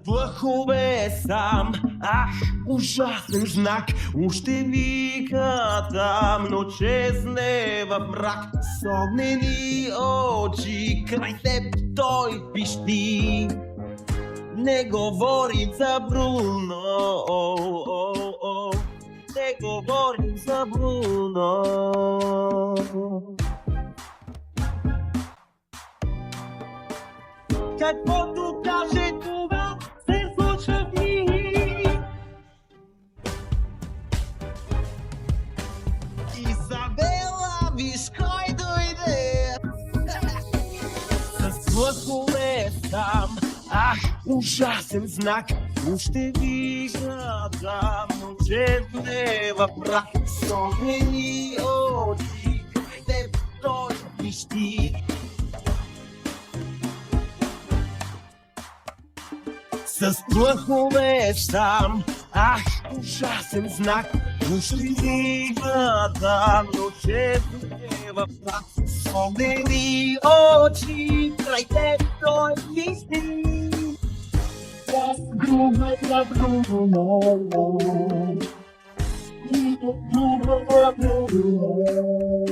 плъхове сам. Ах, ужасен знак, още вика там, но чезне в мрак с огнени очи. Край теб той пищи. Не говорим за Бруно, не говорим за Бруно. Каквото каже това се случва в миг. Изабела, виж кой дойде с плъхове сам. Ах, ужасен знак, още вижда там, но чезне в прах с огнени очи. Край теб той пищи. С плъхове сам, ах, ужасен знак, още вижда там, но чезне в прах с огнени очи. Край теб той пищи. Друга на друго, друга на друго.